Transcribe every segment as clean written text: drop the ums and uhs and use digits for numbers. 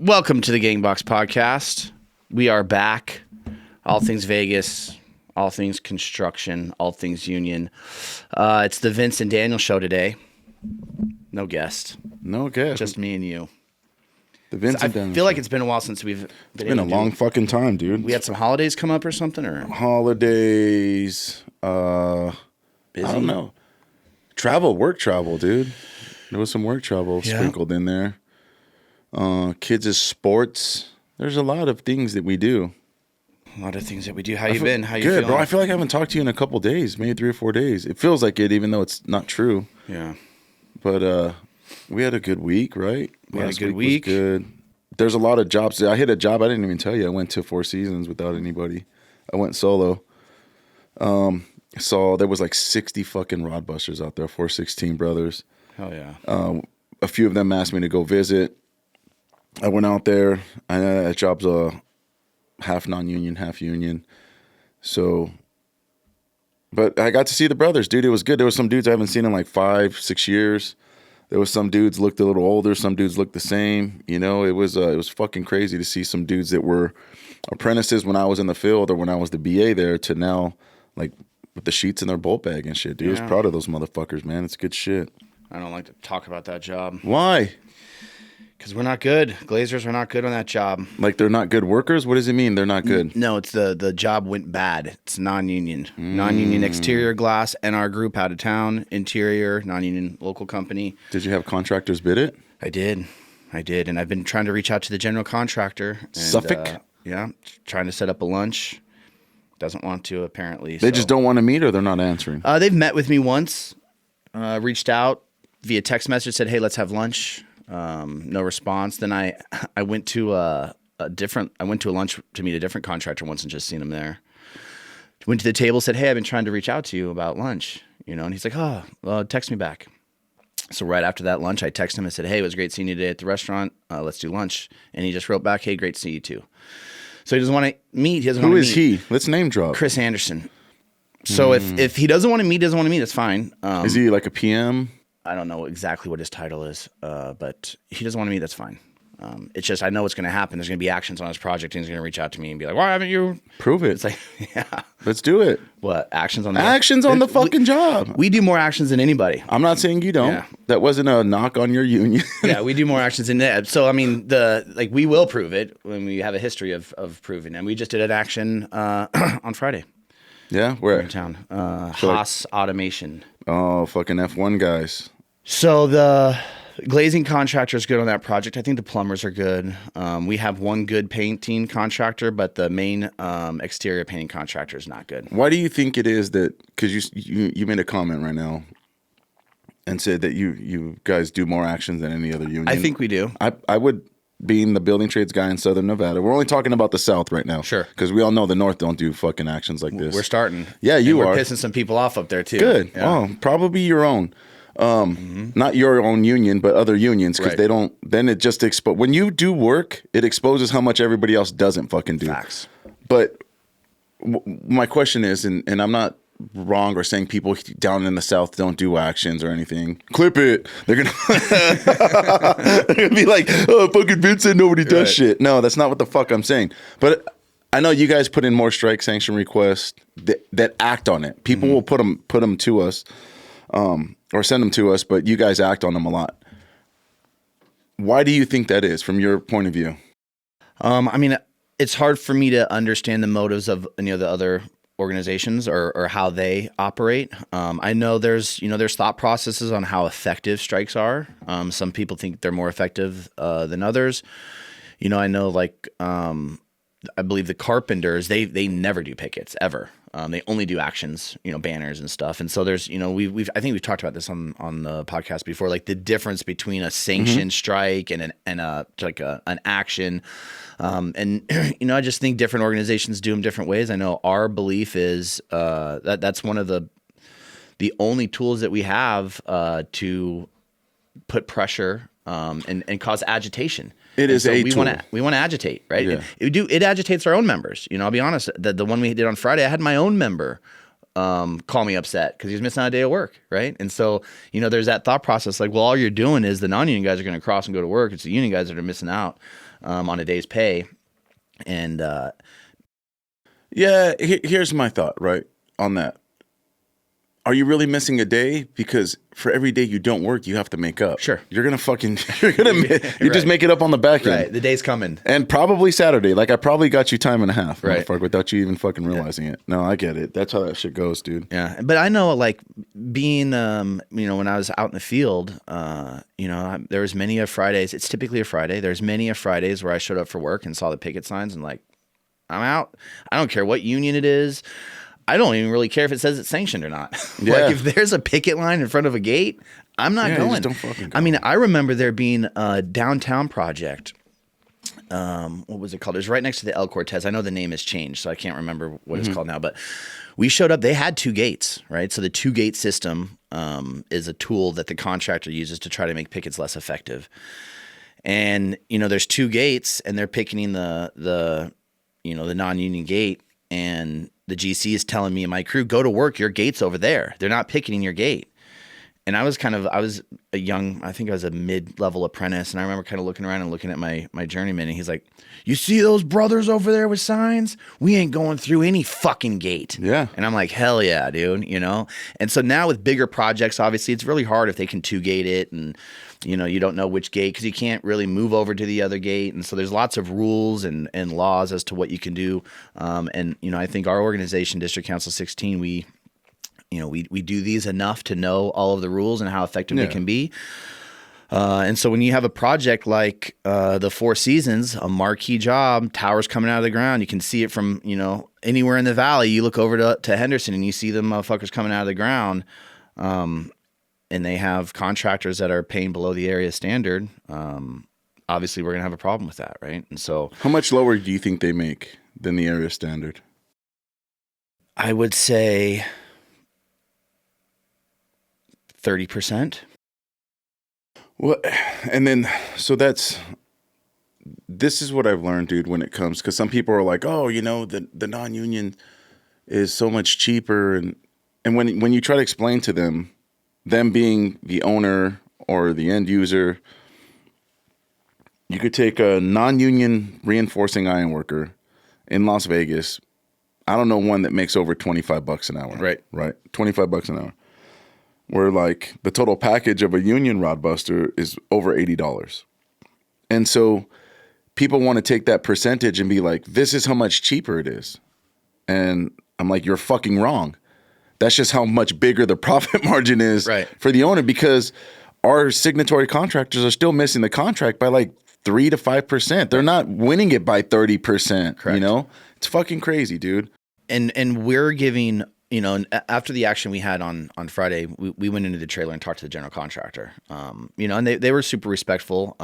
Welcome to the GangboX podcast. We are back. All things Vegas, all things construction, all things union. It's the Vince and Daniel show today. No guest. No guest. Just me and you. The Vince and Daniel I feel show. like it's been a while since we've been a long fucking time, dude. We had some holidays come up or something, or holidays. busy? I don't know. Work travel, dude. There was some work travel sprinkled in there. Kids' sports. There's a lot of things that we do. A lot of things that we do. How you been? How you good, feeling? bro. I feel like I haven't talked to you in a couple days, maybe 3 or 4 days. It feels like it, even though it's not true. Yeah. But we had a good week, right? We had a good week. Was good. There's a lot of jobs. I hit a job. I didn't even tell you. I went to 4 Seasons without anybody. I went solo. So there was like 60 fucking rod busters out there, 416 brothers. Hell yeah. A few of them asked me to go visit. I went out there. That job's half non-union, half union. So, but I got to see the brothers, dude. It was good. There was some dudes I haven't seen in like 5-6 years. There was some dudes looked a little older. Some dudes looked the same. You know, it was fucking crazy to see some dudes that were apprentices when I was in the field or when I was the BA there to now like with the sheets in their bolt bag and shit. Dude, I was proud of those motherfuckers, man. It's good shit. I don't like to talk about that job. Why? Because we're not good. Glazers are not good on that job. Like they're not good workers? What does it mean they're not good? No, it's the job went bad. It's non-union. Non-union exterior glass, NR group out of town, interior, non-union local company. Did you have contractors bid it? I did. And I've been trying to reach out to the general contractor. And, Suffolk? Yeah, trying to set up a lunch. Doesn't want to, apparently. They just don't want to meet or they're not answering? They've met with me once, reached out via text message, said, hey, let's have lunch. No response. Then I went to a lunch to meet a different contractor once and just seen him there. Went to the table, said, hey, I've been trying to reach out to you about lunch, and he's like, text me back. So right after that lunch, I texted him and said, hey, it was great seeing you today at the restaurant. Let's do lunch. And he just wrote back, hey, great to see you too. So he doesn't want to meet. Who is he? Let's name drop. Chris Anderson. So if he doesn't want to meet, that's fine. Is he like a PM? I don't know exactly what his title is, but he doesn't want to meet. That's fine. It's just I know what's going to happen. There's going to be actions on his project, and he's going to reach out to me and be like, "Why haven't you?" Prove it. It's like, yeah, let's do it. What actions on the fucking job? We do more actions than anybody. I'm not saying you don't. Yeah. That wasn't a knock on your union. Yeah, we do more actions than that. So I mean, we will prove it when we have a history of proving, and we just did an action on Friday. Yeah, where in town? Haas Automation. Oh, fucking F1 guys. So the glazing contractor is good on that project. I think the plumbers are good. We have one good painting contractor, but the main exterior painting contractor is not good. Why do you think it is that? Because you made a comment right now and said that you guys do more actions than any other union. I think we do. I would, being the building trades guy in Southern Nevada, we're only talking about the South right now. Sure. Because we all know the North don't do fucking actions like this. We're starting. Yeah, We're pissing some people off up there too. Good. Yeah. Oh, probably your own. Not your own union, but other unions, because they don't. Then it just when you do work, it exposes how much everybody else doesn't fucking do. Facts. But my question is, and I'm not wrong or saying people down in the South don't do actions or anything. Clip it. They're gonna be like, oh, fucking Vince said nobody does shit. No, that's not what the fuck I'm saying. But I know you guys put in more strike sanction requests that act on it. People will put them to us. Or send them to us, but you guys act on them a lot. Why do you think that is, from your point of view? I mean, it's hard for me to understand the motives of any of the other organizations or how they operate. I know there's thought processes on how effective strikes are. Some people think they're more effective than others. I know I believe the carpenters, they never do pickets ever. They only do actions, banners and stuff. And so there's, I think we've talked about this on the podcast before, like the difference between a sanctioned strike and an action. I just think different organizations do them different ways. I know our belief is that's one of the only tools that we have to put pressure and cause agitation. It is a tool. We want to agitate, right? Yeah. It agitates our own members. I'll be honest. The one we did on Friday, I had my own member call me upset because he was missing out a day of work, right? And so there's that thought process like, well, all you're doing is the non-union guys are going to cross and go to work. It's the union guys that are missing out. on a day's pay. And Yeah, here's my thought, right, on that. Are you really missing a day? Because for every day you don't work, you have to make up. Sure. You're going to fucking, you just make it up on the back end. right, the day's coming. And probably Saturday. Like, I probably got you time and a half, Right. motherfucker, without you even fucking realizing it. No, I get it. That's how that shit goes, dude. Yeah, but I know, like, being, when I was out in the field, there was many of Fridays. It's typically a Friday. There's many of Fridays where I showed up for work and saw the picket signs and like, I'm out. I don't care what union it is. I don't even really care if it says it's sanctioned or not. Yeah. Like, if there's a picket line in front of a gate, I'm not You going. just don't fucking go. I mean, I remember there being a downtown project. What was it called? It was right next to the El Cortez. I know the name has changed, so I can't remember what it's called now. But we showed up. They had 2 gates, right? So the 2-gate system is a tool that the contractor uses to try to make pickets less effective. And there's 2 gates, and they're picketing the non-union gate, and the GC is telling me and my crew, go to work. Your gate's over there. They're not picketing your gate. And I was I think I was a mid-level apprentice, and I remember kind of looking around and looking at my journeyman, and he's like, you see those brothers over there with signs? We ain't going through any fucking gate. Yeah. And I'm like, hell yeah, dude, And so now with bigger projects, obviously, it's really hard if they can 2-gate it, and you don't know which gate because you can't really move over to the other gate. And so there's lots of rules and laws as to what you can do. I think our organization, District Council 16, we do these enough to know all of the rules and how effective they can be. And so when you have a project like the Four Seasons, a marquee job, towers coming out of the ground, you can see it from, anywhere in the valley. You look over to Henderson and you see the motherfuckers coming out of the ground. And they have contractors that are paying below the area standard. Obviously, we're going to have a problem with that, right? And so, how much lower do you think they make than the area standard? I would say 30%. Well, and then, so this is what I've learned, dude, when it comes, because some people are like, oh, the non-union is so much cheaper. And when you try to explain to them being the owner or the end user, you could take a non-union reinforcing iron worker in Las Vegas. I don't know one that makes over $25 an hour. Right. Right. $25 an hour. Where like the total package of a union rod buster is over $80. And so people want to take that percentage and be like, this is how much cheaper it is. And I'm like, you're fucking wrong. That's just how much bigger the profit margin is for the owner, because our signatory contractors are still missing the contract by like 3 to 5%. They're not winning it by 30%. Correct. It's fucking crazy, dude. And we're giving, after the action we had on Friday, we went into the trailer and talked to the general contractor, and they were super respectful.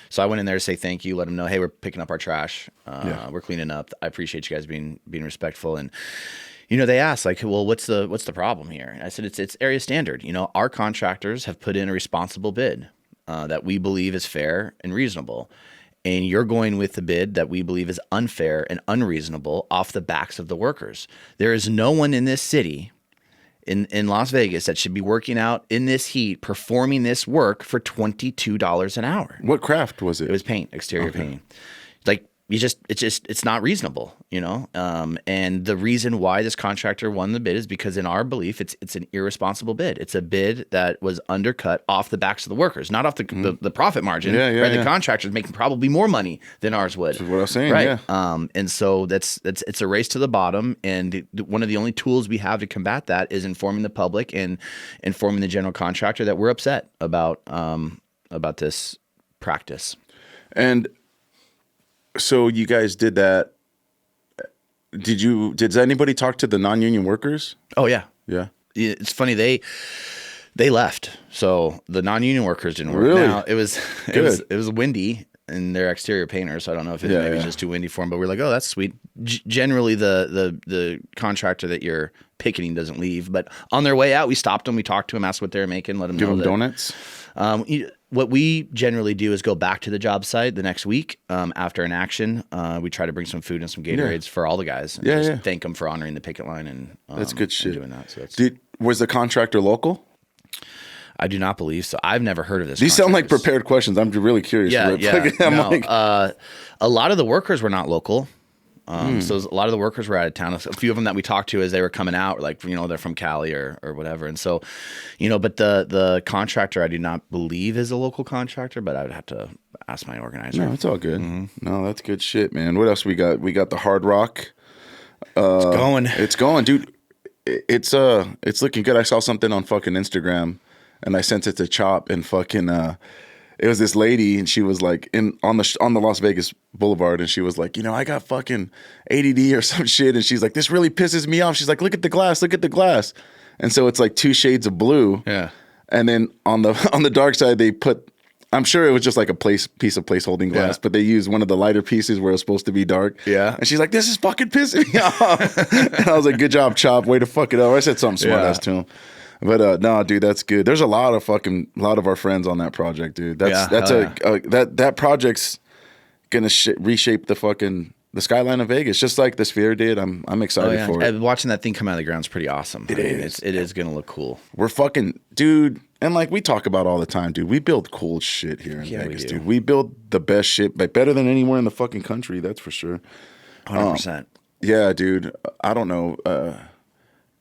So I went in there to say thank you, let them know, hey, we're picking up our trash. We're cleaning up. I appreciate you guys being respectful. And, they asked like, well, what's the problem here? And I said, it's area standard. Our contractors have put in a responsible bid that we believe is fair and reasonable. And you're going with the bid that we believe is unfair and unreasonable off the backs of the workers. There is no one in this city, in Las Vegas, that should be working out in this heat, performing this work for $22 an hour. What craft was it? It was paint, exterior painting. Like, it's not reasonable, and the reason why this contractor won the bid is because in our belief, it's an irresponsible bid. It's a bid that was undercut off the backs of the workers, not off the profit margin. The contractor's making probably more money than ours would. That's what I was saying, right? Yeah. And so it's a race to the bottom, and one of the only tools we have to combat that is informing the public and informing the general contractor that we're upset about this practice. And so you guys did that. Did anybody talk to the non-union workers? Oh yeah. Yeah. It's funny, they left. So the non-union workers didn't work. Really? Now, it was windy and they're exterior painters, so I don't know if it's maybe just too windy for them, but we're like, oh, that's sweet. Generally the contractor that you're picketing doesn't leave, but on their way out, we stopped them, we talked to them, asked what they were making, let them Give know them that, donuts? What we generally do is go back to the job site the next week after an action. We try to bring some food and some Gatorades for all the guys and thank them for honoring the picket line and that's good shit. doing that. So was the contractor local? I do not believe so. I've never heard of this. These sound like prepared questions. I'm really curious. Yeah, Rip. yeah. I'm No, like, a lot of the workers were not local. So a lot of the workers were out of town. A few of them that we talked to as they were coming out were like, they're from Cali or whatever. And so, but the contractor I do not believe is a local contractor, but I would have to ask my organizer. no, it's all good. No, that's good shit, man. What else we got? We got the Hard Rock. It's going. It's going, dude. It's looking good. I saw something on fucking Instagram, and I sent it to Chop, and fucking it was this lady, and she was like on the Las Vegas Boulevard, and she was like, I got fucking ADD or some shit, and she's like, this really pisses me off. She's like, look at the glass, and so it's like 2 shades of blue. Yeah. And then on the dark side, they put. I'm sure it was just like a piece of place holding glass, but they used one of the lighter pieces where it was supposed to be dark. Yeah. And she's like, this is fucking pissing me off. And I was like, good job, Chop. Way to fuck it up. I said something smart ass to him. But no, dude, that's good. There's a lot of our friends on that project, dude. That project's gonna reshape the skyline of Vegas, just like the Sphere did. I'm excited for it. Watching that thing come out of the ground is pretty awesome. It is gonna look cool. We're fucking, dude. And like we talk about all the time, dude, we build cool shit here in Vegas, dude. We build the best shit, like better than anywhere in the fucking country, that's for sure. 100%. Yeah, dude. I don't know.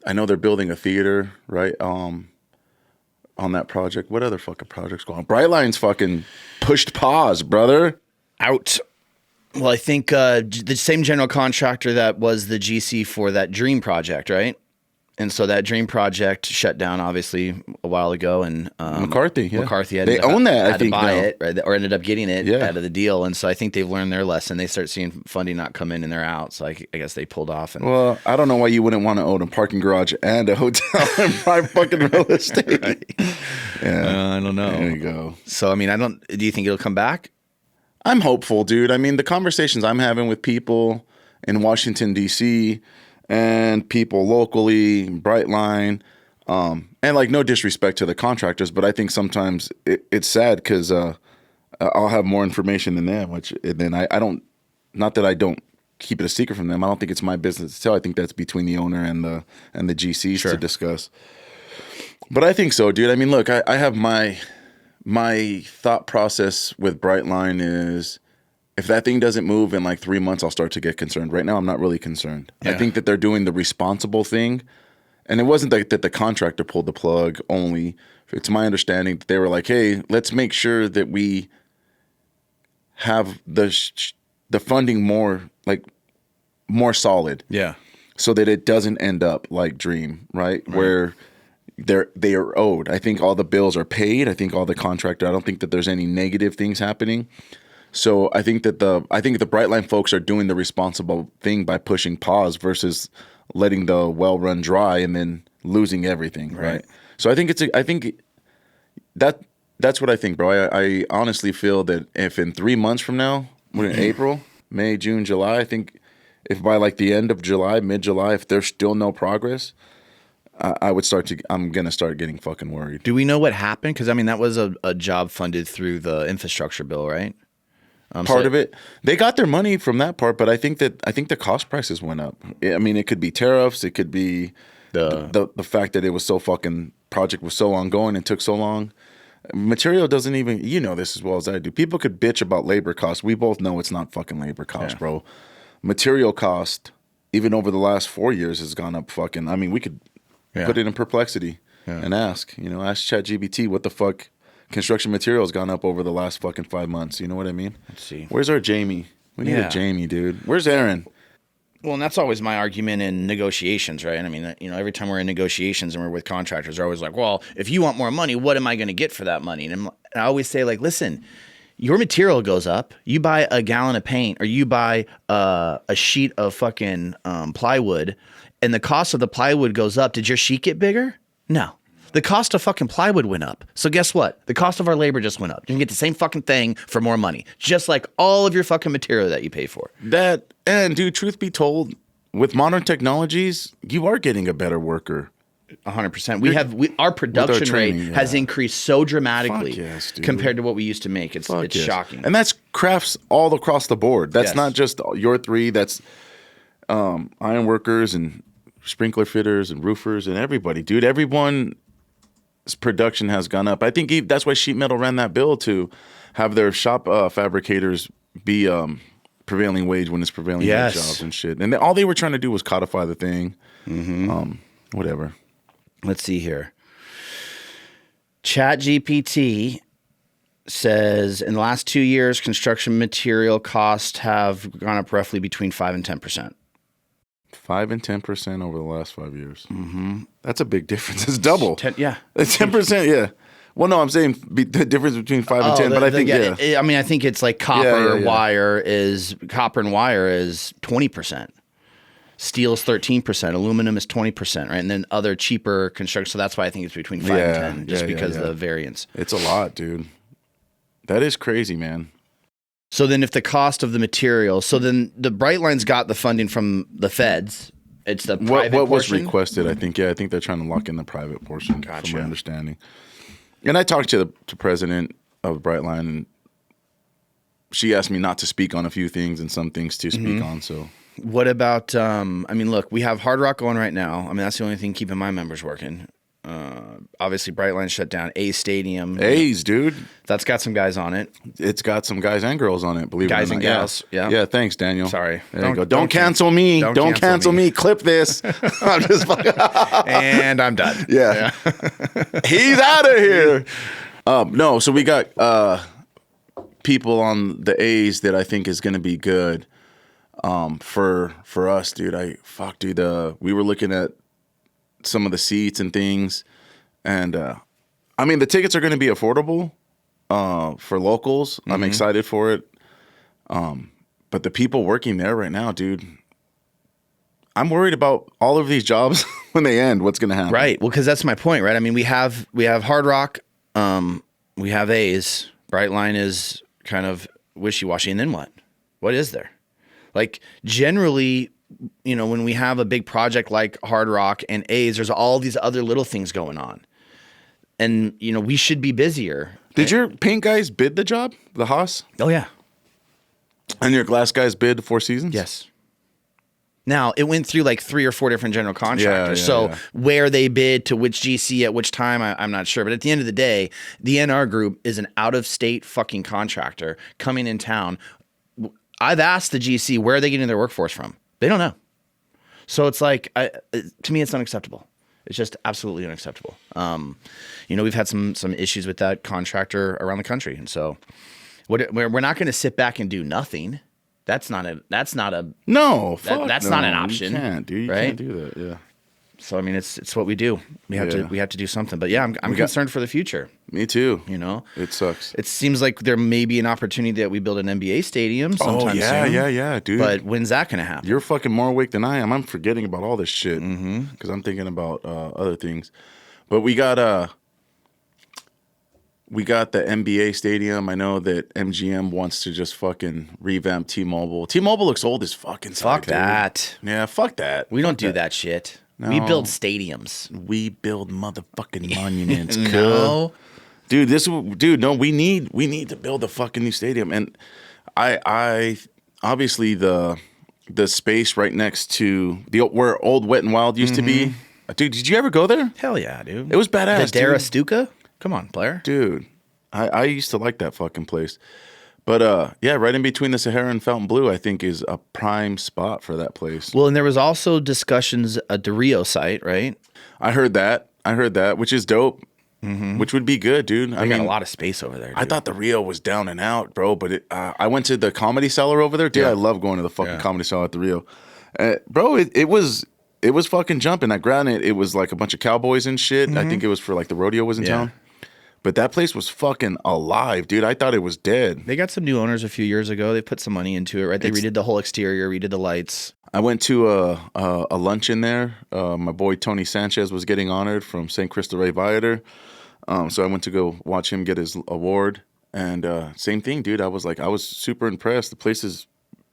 I know they're building a theater, right? On that project. What other fucking projects going on? Brightline's fucking pushed pause, brother. Out. Well, I think the same general contractor that was the GC for that Dream project, right? And so that Dream project shut down, obviously, a while ago. And McCarthy had they own that. I think to buy now. it, right? Or ended up getting it out of the deal. And so I think they've learned their lesson. They start seeing funding not come in and they're out. So I guess they pulled off. And well, I don't know why you wouldn't want to own a parking garage and a hotel and buy fucking real estate. Right. Yeah, I don't know. There you go. So I mean, do you think it'll come back? I'm hopeful, dude. I mean, the conversations I'm having with people in Washington, D.C., and people locally, Brightline, and like no disrespect to the contractors, but I think sometimes it's sad because I'll have more information than them, I don't, not that I don't keep it a secret from them. I don't think it's my business to tell. I think that's between the owner and the GCs to discuss. But I think so, dude. I mean, look, I have my thought process with Brightline is, if that thing doesn't move in like 3 months, I'll start to get concerned. Right now, I'm not really concerned. Yeah. I think that they're doing the responsible thing. And it wasn't that the contractor pulled the plug only. It's my understanding that they were like, hey, let's make sure that we have the funding more solid. Yeah. So that it doesn't end up like Dream, right? Where they are owed. I think all the bills are paid. I think all the contractor, I don't think that there's any negative things happening. So I think that the Brightline folks are doing the responsible thing by pushing pause versus letting the well run dry and then losing everything, right? So I think that's what I think, bro. I honestly feel that if in 3 months from now, we're in April, May, June, July, I think if by like the end of July, mid-July, if there's still no progress, I'm gonna start getting fucking worried. Do we know what happened? Because I mean, that was a job funded through the infrastructure bill, right? Part of it, they got their money from that part, but I think the cost prices went up. I mean, it could be tariffs, it could be the fact that it was so fucking project was so ongoing and took so long. Material doesn't even, this as well as I do. People could bitch about labor costs. We both know it's not fucking labor cost, bro. Material cost, even over the last 4 years, has gone up fucking. I mean, we could put it in perplexity and ask ChatGPT what the fuck. Construction material has gone up over the last fucking 5 months. You know what I mean? Let's see. Where's our Jamie? We need a Jamie, dude. Where's Aaron? Well, and that's always my argument in negotiations, right? I mean, every time we're in negotiations and we're with contractors, they're always like, well, if you want more money, what am I going to get for that money? And I always say, like, listen, your material goes up. You buy a gallon of paint or you buy a sheet of fucking plywood and the cost of the plywood goes up. Did your sheet get bigger? No. The cost of fucking plywood went up. So guess what? The cost of our labor just went up. You can get the same fucking thing for more money. Just like all of your fucking material that you pay for. And dude, truth be told, with modern technologies, you are getting a better worker. 100%. Our production rate has increased so dramatically compared to what we used to make. It's shocking. And that's crafts all across the board. That's not just your three. That's iron workers and sprinkler fitters and roofers and everybody, dude. Everyone production has gone up. I think that's why sheet metal ran that bill to have their shop fabricators be prevailing wage when it's prevailing wage jobs and shit. And all they were trying to do was codify the thing. Whatever. Let's see here. ChatGPT says in the last 2 years, construction material costs have gone up roughly between 5 and 10%. 5 and 10% over the last 5 years. That's a big difference. It's double. 10%, yeah. Well, no, I'm saying the difference between 5 and 10, but I think, I mean, I think it's like copper and wire is 20%. Steel's 13%. Aluminum is 20%, right? And then other cheaper construction. So that's why I think it's between 5 and 10, just because of the variance. It's a lot, dude. That is crazy, man. So then if the cost of the material, so then the Brightline's got the funding from the feds. It's the private what was portion? requested, I think. Yeah, I think they're trying to lock in the private portion, from my understanding. And I talked to the president of Brightline, and she asked me not to speak on a few things and some things to speak on, so... What about, I mean, look, we have Hard Rock going right now. I mean, that's the only thing keeping my members working. Obviously, Brightline shut down. A's Stadium. A's, dude. That's got some guys on it. It's got some guys and girls on it, believe it or not. Guys and gals, yeah. Yeah, thanks, Daniel. Sorry. There you go. Don't cancel me. Don't cancel me. Clip this. I'm just fucking... And I'm done. Yeah. He's out of here. No, so we got people on the A's that I think is going to be good. For us, dude, we were looking at some of the seats and things, and I mean the tickets are going to be affordable for locals. I'm excited for it, but the people working there right now, dude, I'm worried about all of these jobs when they end. What's going to happen? Right. Well, because that's my point, right? I mean, we have Hard Rock, we have A's. Brightline is kind of wishy-washy, and then what? What is there? Like generally, you know, when we have a big project like Hard Rock and A's, there's all these other little things going on. And, you know, we should be busier. Did your paint guys bid the job, the Haas? Oh, yeah. And your glass guys bid the Four Seasons? Yes. Now, it went through like 3 or 4 different general contractors. Where they bid to which GC at which time, I'm not sure. But at the end of the day, the NR Group is an out-of-state fucking contractor coming in town. I've asked the GC where are they getting their workforce from. They don't know. So it's like, to me, it's unacceptable. It's just absolutely unacceptable. You know, we've had some issues with that contractor around the country, and so we're not going to sit back and do nothing. That's not an option. You can't, dude. You can't do that. Yeah. So I mean, it's what we do. We have to do something. But yeah, I'm concerned for the future. Me too. You know, it sucks. It seems like there may be an opportunity that we build an NBA stadium sometime soon. Yeah, dude. But when's that going to happen? You're fucking more awake than I am. I'm forgetting about all this shit because I'm thinking about other things. But we got the NBA stadium. I know that MGM wants to just fucking revamp T-Mobile. T-Mobile looks old as fucking. Fuck that. Yeah, fuck that. We don't do that shit. No. We build stadiums. We build motherfucking monuments. No. Dude, no, we need to build a fucking new stadium. And I obviously the space right next to where Old Wet and Wild used to be. Dude, did you ever go there? Hell yeah, dude. It was badass. The Dara Stuka? Come on, player. Dude, I used to like that fucking place. But yeah, right in between the Sahara and Fontainebleau, I think is a prime spot for that place. Well, and there was also discussions at the Rio site, right? I heard that, which is dope. Which would be good, dude. I got a lot of space over there, dude. I thought the Rio was down and out, bro. But I went to the Comedy Cellar over there. Dude, I love going to the fucking Comedy Cellar at the Rio. Bro, it was fucking jumping. Granted, it was like a bunch of cowboys and shit. I think it was for like the rodeo was in town. But that place was fucking alive, dude. I thought it was dead. They got some new owners a few years ago. They put some money into it, right? They redid the whole exterior, redid the lights. I went to a lunch in there. My boy Tony Sanchez was getting honored from St. Cristo Rey Viator. So I went to go watch him get his award. And same thing, dude. I was super impressed. The place is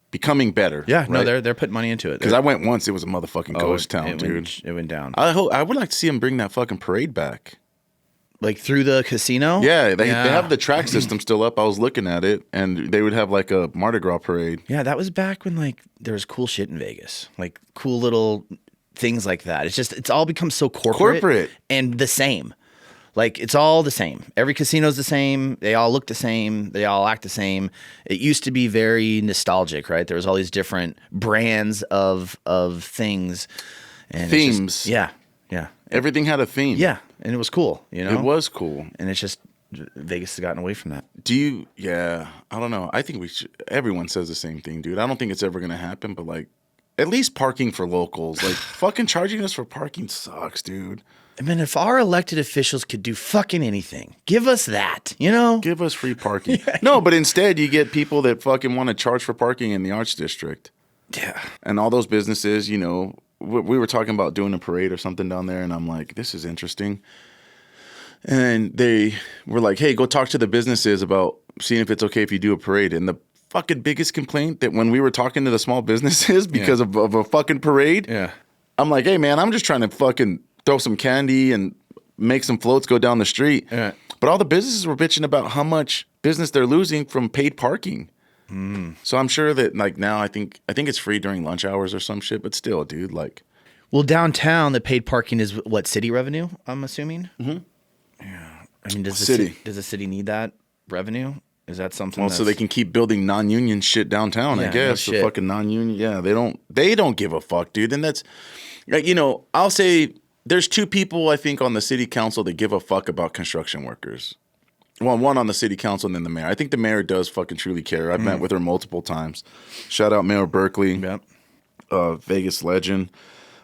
becoming better. Yeah, right? No, they're putting money into it. Because I went once. It was a motherfucking ghost town, dude. It went down. I would like to see him bring that fucking parade back. Like through the casino? Yeah, they have the track system still up. I was looking at it, and they would have like a Mardi Gras parade. Yeah, that was back when like there was cool shit in Vegas, like cool little things like that. It's all become so corporate and the same. Like, it's all the same. Every casino's the same. They all look the same. They all act the same. It used to be very nostalgic, right? There was all these different brands of things. And Themes. Yeah. Everything had a theme. Yeah, and it was cool, you know? It was cool. And it's just Vegas has gotten away from that. Yeah, I don't know. I think we should, everyone says the same thing, dude. I don't think it's ever going to happen, but like, at least parking for locals. Like, fucking charging us for parking sucks, dude. I mean, if our elected officials could do fucking anything, give us that, you know? Give us free parking. No, but instead you get people that fucking want to charge for parking in the Arts District. Yeah. And all those businesses, you know, we were talking about doing a parade or something down there, and I'm like, this is interesting. And they were like, hey, go talk to the businesses about seeing if it's okay if you do a parade. And the fucking biggest complaint that when we were talking to the small businesses because of a fucking parade, I'm like, hey, man, I'm just trying to fucking throw some candy and make some floats go down the street. Yeah. But all the businesses were bitching about how much business they're losing from paid parking. So I'm sure that like now I think it's free during lunch hours or some shit, but still, dude, like. Well, downtown, the paid parking is what, city revenue, I'm assuming? Mm-hmm. Yeah. I mean, does the city need that revenue? Is that something so they can keep building non-union shit downtown, I guess. No the shit. fucking non-union. Yeah, they don't give a fuck, dude. And that's, like, you know, I'll say there's two people, I think, on the city council that give a fuck about construction workers. Well, one on the city council and then the mayor. I think the mayor does fucking truly care. I've met with her multiple times. Shout out Mayor Berkeley, Yep. Vegas legend,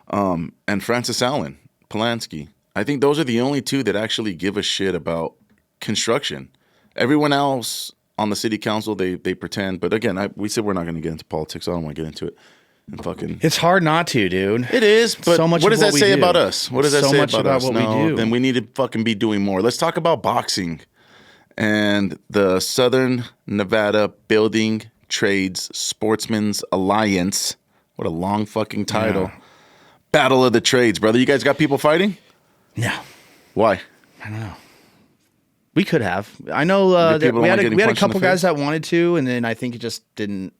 and Francis Allen Polanski. I think those are the only two that actually give a shit about construction. Everyone else on the city council, they pretend. But again, we said we're not going to get into politics. So I don't want to get into it. And fucking, It's hard not to, dude. it is. But So much what of does that what we say do. about us? What does that So say much about us? about what we No, do. then we need to fucking be doing more. Let's talk about boxing and the Southern Nevada Building Trades Sportsmen's Alliance. What a long fucking title. Yeah. Battle of the Trades, brother. You guys got people fighting? No. Why? I don't know. We could have. I know The people we don't had want we had a getting punched in couple the guys face? that wanted to, and then I think it just didn't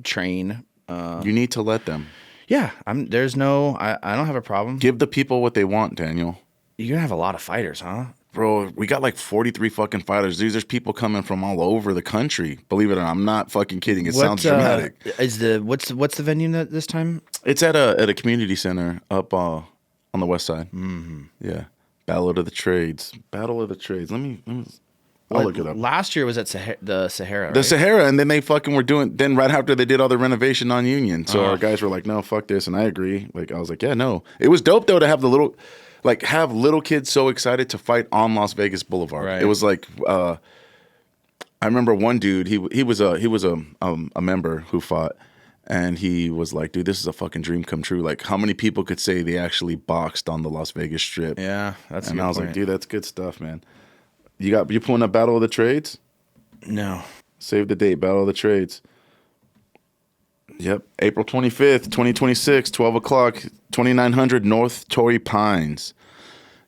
train. You need to let them. Yeah, there's no. I don't have a problem. Give the people what they want, Daniel. You're gonna have a lot of fighters, huh? Bro, we got like 43 fucking fighters. Dude, there's people coming from all over the country. Believe it or not, I'm not fucking kidding. It sounds dramatic. What's the venue this time? It's at a community center up on the west side. Mm-hmm. Yeah. Battle of the Trades. Battle of the Trades. I'll look it up. Last year was at the Sahara. The Right? Sahara, and then they fucking were doing, then right after they did all the renovation non-union. So our guys were like, no, fuck this. And I agree. Like, I was like, yeah, no. It was dope though to have have little kids so excited to fight on Las Vegas Boulevard. Right. It was like, I remember one dude, he was a member who fought, and he was like, dude, this is a fucking dream come true. Like, how many people could say they actually boxed on the Las Vegas Strip? Yeah, that's. And a good I was point. like, dude, that's good stuff, man. You pulling up Battle of the Trades? No. Save the date, Battle of the Trades. Yep, April 25th, 2026, 12 o'clock, 2900 North Torrey Pines.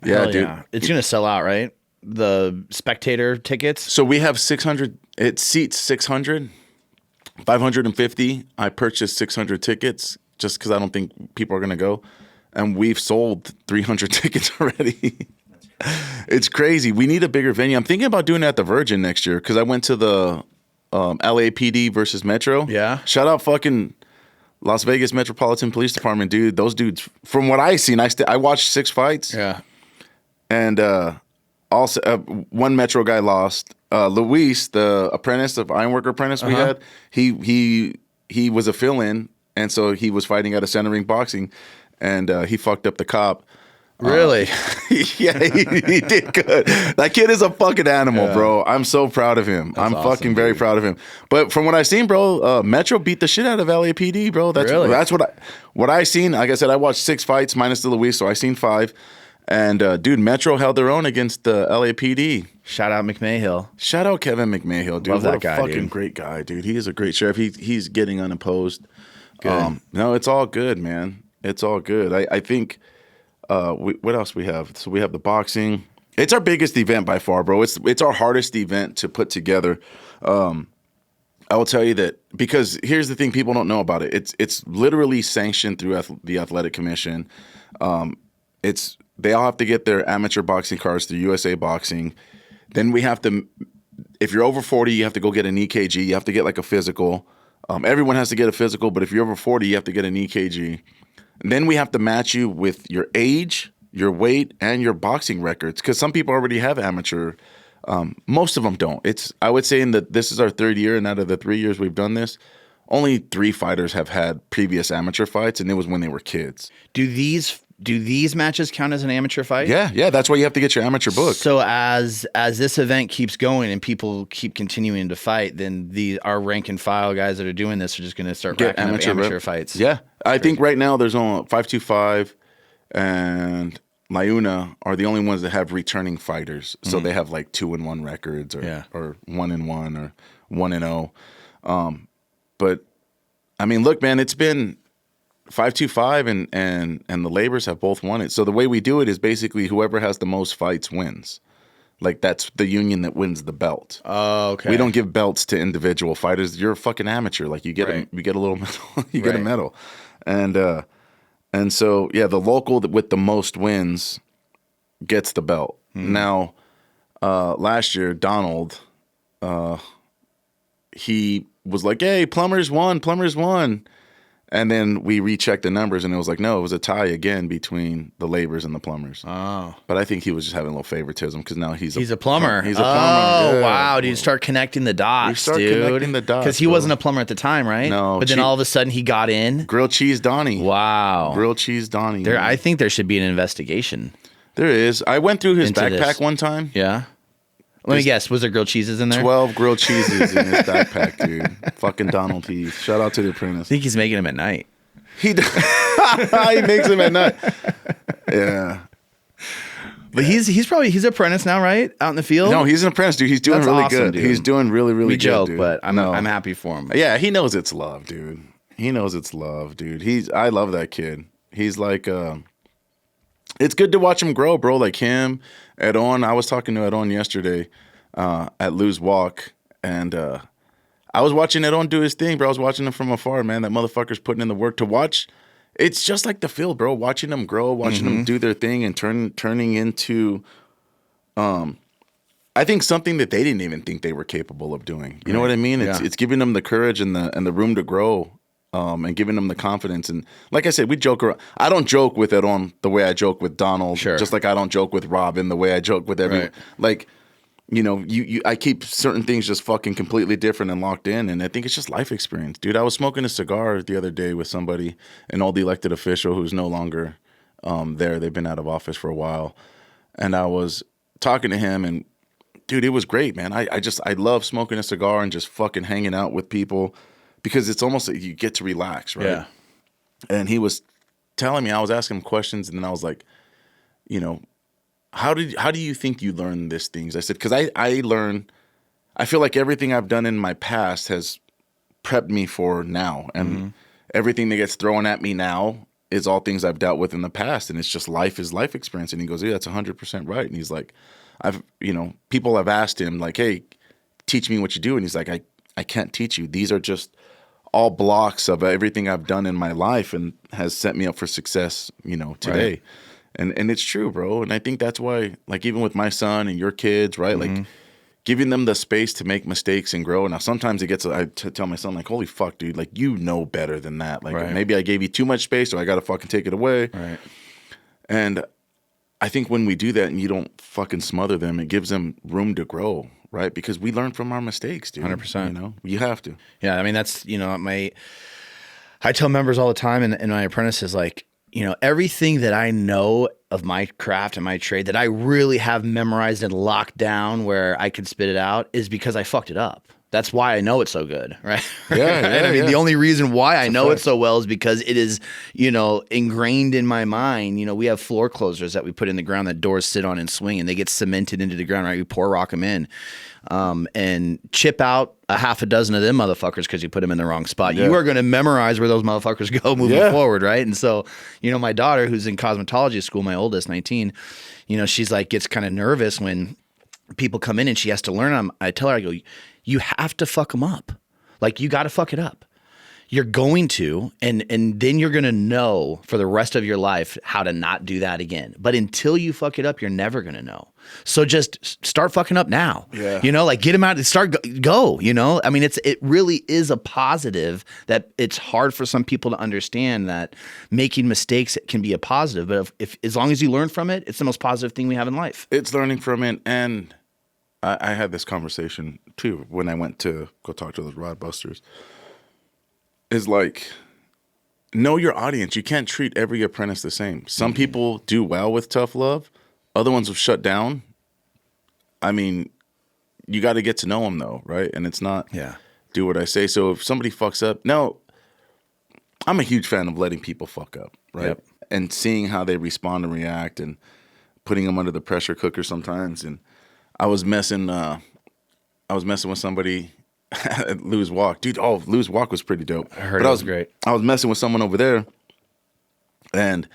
Yeah, Hell dude. yeah. It's gonna sell out, right? The spectator tickets. So we have 600, it seats 600, 550. I purchased 600 tickets just because I don't think people are going to go. And we've sold 300 tickets already. It's crazy. We need a bigger venue. I'm thinking about doing it at the Virgin next year because I went to the LAPD versus Metro. Yeah. Shout out fucking Las Vegas Metropolitan Police Department, dude. Those dudes, from what I seen, I watched 6 fights. Yeah. And also one Metro guy lost. Luis, the apprentice of Ironworker apprentice we had, he was a fill-in, and so he was fighting at a center ring boxing, and he fucked up the cop. Really? Yeah, he did good. That kid is a fucking animal, bro. I'm so proud of him. I'm awesome, fucking very proud of him. But from what I've seen, bro, Metro beat the shit out of LAPD, bro. That's what I seen. Like I said, I watched 6 fights minus the Luis, so I seen 5. And dude, Metro held their own against the LAPD. Shout out McMahill. Shout out Kevin McMahill, dude. Love what that a guy, fucking dude. great guy, dude. He is a great sheriff. He's getting unopposed. Good. No, it's all good, man. It's all good. I think. What else we have? So we have the boxing. It's our biggest event by far, bro. It's our hardest event to put together. I will tell you that because here's the thing people don't know about it. It's literally sanctioned through the Athletic Commission. It's they all have to get their amateur boxing cards through USA Boxing. Then we have to, if you're over 40, you have to go get an EKG. You have to get like a physical. Everyone has to get a physical, but if you're over 40, you have to get an EKG. And then we have to match you with your age, your weight, and your boxing records. Because some people already have amateur. Most of them don't. I would say this is our 3rd year, and out of the 3 years we've done this, only 3 fighters have had previous amateur fights, and it was when they were kids. Do these matches count as an amateur fight? Yeah. That's why you have to get your amateur book. So as this event keeps going and people keep continuing to fight, then our rank and file guys that are doing this are just going to start racking up amateur fights. Yeah, I think right now there's only 525 and Mayuna are the only ones that have returning fighters. So they have like 2-1 records, or 1-1 or 1-0. But I mean, look, man, it's been 525 and the Labors have both won it. So the way we do it is basically whoever has the most fights wins. Like that's the union that wins the belt. Oh, okay. We don't give belts to individual fighters. You're a fucking amateur. Like you get a little medal. You get a medal. And so yeah, the local with the most wins gets the belt. Now, last year Donald, he was like, "Hey, Plumbers won." And then we rechecked the numbers, and it was like, no, it was a tie again between the Labors and the Plumbers. Oh. But I think he was just having a little favoritism because now he's a plumber. He's a plumber. Oh, wow. Dude, start connecting the dots, connecting the dots. Because he wasn't a plumber at the time, right? No. But then all of a sudden he got in. Grilled cheese Donnie. Wow. Grilled cheese Donnie. I think there should be an investigation. There is. I went through his backpack one time. Yeah. Let me guess. Was there grilled cheeses in there? 12 grilled cheeses in his backpack, dude. Fucking Donald Heath. Shout out to The Apprentice. I think he's making them at night. He makes them at night. Yeah. But he's apprentice now, right? Out in the field? No, he's an apprentice, dude. He's doing really awesome, good. Dude. He's doing really, really we good. Joke, dude. But I'm happy for him. Yeah, he knows it's love, dude. He knows it's love, dude. I love that kid. He's like it's good to watch him grow, bro. Like him, Edon. I was talking to Edon yesterday at Lou's Walk, and I was watching Edon do his thing, bro. I was watching him from afar, man. That motherfucker's putting in the work to watch. It's just like the field, bro. Watching them grow, watching them do their thing, and turning into, I think something that they didn't even think they were capable of doing. You know what I mean? It's giving them the courage and the room to grow. And giving them the confidence. And like I said, we joke around. I don't joke with Edon the way I joke with Donald. Sure. Just like I don't joke with Robin the way I joke with everyone. Right. Like, you know, I keep certain things just fucking completely different and locked in. And I think it's just life experience. Dude, I was smoking a cigar the other day with somebody, an old elected official who's no longer there. They've been out of office for a while. And I was talking to him, and dude, it was great, man. I love smoking a cigar and just fucking hanging out with people. Because it's almost like you get to relax, right? Yeah. And he was telling me, I was asking him questions, and then I was like, you know, how do you think you learn these things? I said, because I feel like everything I've done in my past has prepped me for now. And everything that gets thrown at me now is all things I've dealt with in the past. And it's just life experience. And he goes, yeah, that's 100% right. And he's like, people have asked him like, hey, teach me what you do. And he's like, I can't teach you. These are just all blocks of everything I've done in my life and has set me up for success, you know, today. Right. And it's true, bro. And I think that's why, like, even with my son and your kids, right? Like, giving them the space to make mistakes and grow. Now, sometimes I tell my son, like, holy fuck, dude, like, you know better than that. Like, maybe I gave you too much space, or I got to fucking take it away. Right. And I think when we do that and you don't fucking smother them, it gives them room to grow. Right, because we learn from our mistakes, dude. 100%. You know, you have to. Yeah, I mean that's I tell members all the time in my apprentices, like, you know, everything that I know of my craft and my trade that I really have memorized and locked down where I can spit it out is because I fucked it up. That's why I know it so good, right? Yeah. I mean, the only reason why I know it so well is because it is, you know, ingrained in my mind. You know, we have floor closers that we put in the ground that doors sit on and swing, and they get cemented into the ground, right? We pour rock them in and chip out a half a dozen of them motherfuckers because you put them in the wrong spot. Yeah. You are going to memorize where those motherfuckers go moving forward, right? And so, you know, my daughter, who's in cosmetology school, my oldest, 19, you know, she's like, gets kind of nervous when people come in and she has to learn them. I tell her, I go, you have to fuck them up. Like, you got to fuck it up. you're going to, and then you're going to know for the rest of your life how to not do that again. But until you fuck it up, you're never going to know. So just start fucking up now. Yeah. You know, like get them out and start go, you know? I mean, it really is a positive that it's hard for some people to understand that making mistakes can be a positive, but if as long as you learn from it, it's the most positive thing we have in life. It's learning from it. And I had this conversation too when I went to go talk to those rod busters. Is like, know your audience. You can't treat every apprentice the same. Some people do well with tough love. Other ones have shut down. I mean, you got to get to know them though, right? And it's not do what I say. So if somebody fucks up, no, I'm a huge fan of letting people fuck up, right? Yep. And seeing how they respond and react and putting them under the pressure cooker sometimes. And I was messing with somebody at Lou's Walk. Dude, Lou's Walk was pretty dope. I heard it was great. I was messing with someone over there, and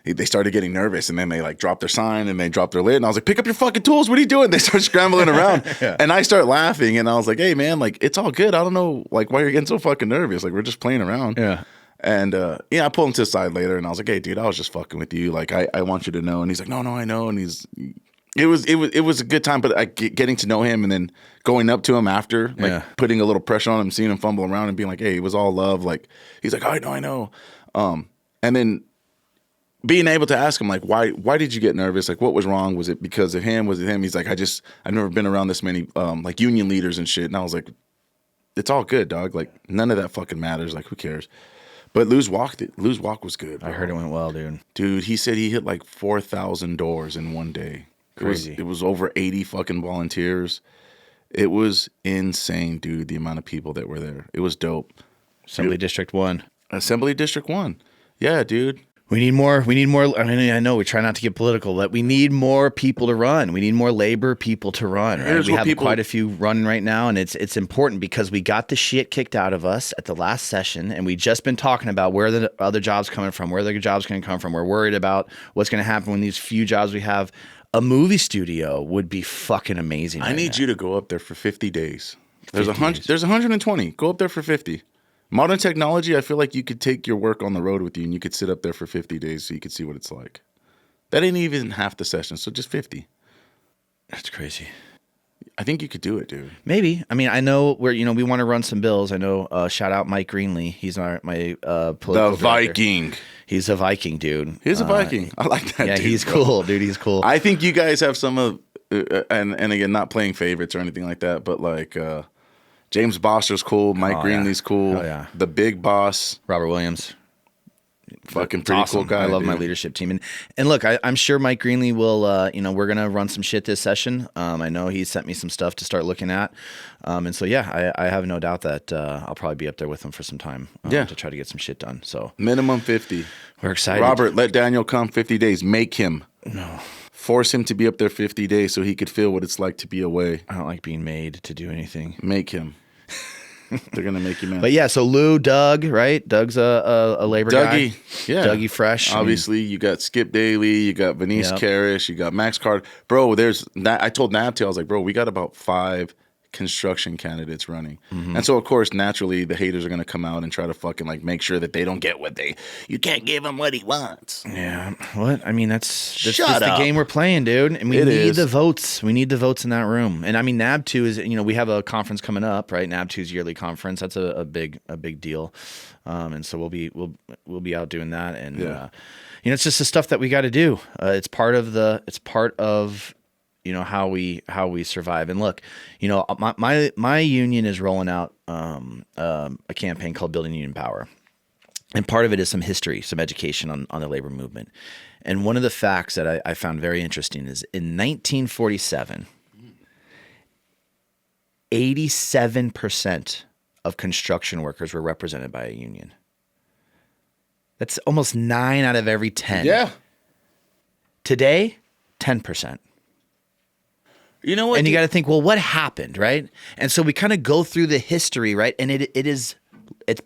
they started getting nervous, and then they like dropped their sign, and they dropped their lid, and I was like, pick up your fucking tools. What are you doing? They start scrambling around, and I start laughing, and I was like, hey, man, like, it's all good. I don't know, like, why you're getting so fucking nervous. Like, we're just playing around. Yeah. And, I pulled him to the side later, and I was like, hey, dude, I was just fucking with you. Like, I want you to know. And he's like, no, I know. And it was a good time, but getting to know him and then going up to him after, like putting a little pressure on him, seeing him fumble around and being like, hey, it was all love. Like, he's like, oh, I know. And then being able to ask him, like, why did you get nervous? Like, what was wrong? Was it because of him? Was it him? He's like, I've never been around this many, like, union leaders and shit. And I was like, it's all good, dog. Like, none of that fucking matters. Like, who cares? But Lou's Walk was good, bro. I heard it went well, dude. Dude, he said he hit like 4,000 doors in one day. Crazy. It was over 80 fucking volunteers. It was insane, dude, the amount of people that were there. It was dope. Assembly District 1. Assembly District 1. Yeah, dude. We need more. I mean, I know we try not to get political, but we need more people to run. We need more labor people to run. Right? We have quite a few running right now, and it's important because we got the shit kicked out of us at the last session, and we just been talking about where the other jobs coming from, where the jobs going to come from. We're worried about what's going to happen when these few jobs we have. A movie studio would be fucking amazing. I need you to go up there for 50 days. There's 120. Go up there for 50. Modern technology, I feel like you could take your work on the road with you and you could sit up there for 50 days so you could see what it's like. That ain't even half the session, so just 50. That's crazy. I think you could do it, dude. Maybe. I mean, I know we want to run some bills. I know, shout out Mike Greenlee. He's my political The director. Viking. He's a Viking, dude. He's a Viking. I like that, yeah, dude. he's cool, dude. He's cool. I think you guys have some of, and again, not playing favorites or anything like that, but like James Bosser's cool. Mike Greenlee's cool. Oh, yeah. The big boss. Robert Williams. Fucking pretty awesome. cool guy. I love dude. my leadership team. And look, I'm sure Mike Greenlee will, we're going to run some shit this session. I know he sent me some stuff to start looking at. And so, yeah, I have no doubt that I'll probably be up there with him for some time to try to get some shit done. So minimum 50. We're excited. Robert, let Daniel come 50 days. Make him. No. Force him to be up there 50 days so he could feel what it's like to be away. I don't like being made to do anything. Make him. They're going to make you mad. But yeah, so Lou, Doug, right? Doug's a labor guy. Yeah. Dougie Fresh. Obviously, you got Skip Daly, you got Venice Karish, you got Max Card. Bro, I told Nabty, I was like, bro, we got about 5 construction candidates running. Mm-hmm. And so, of course, naturally, the haters are going to come out and try to fucking like make sure that they don't get you can't give him what he wants. Yeah. What? I mean, that's Shut the up. game we're playing, dude. And we need the votes. We need the votes in that room. And I mean, NAB2 is, we have a conference coming up, right? NAB2's yearly conference. That's a big deal. And so we'll be out doing that. And, it's just the stuff that we got to do. It's part of how we survive. And look, my union is rolling out a campaign called Building Union Power. And part of it is some history, some education on the labor movement. And one of the facts that I found very interesting is in 1947, 87% of construction workers were represented by a union. That's almost 9 out of every 10. Yeah. Today, 10%. You know what? And you got to think, well, what happened, right? And so we kind of go through the history, right? And it's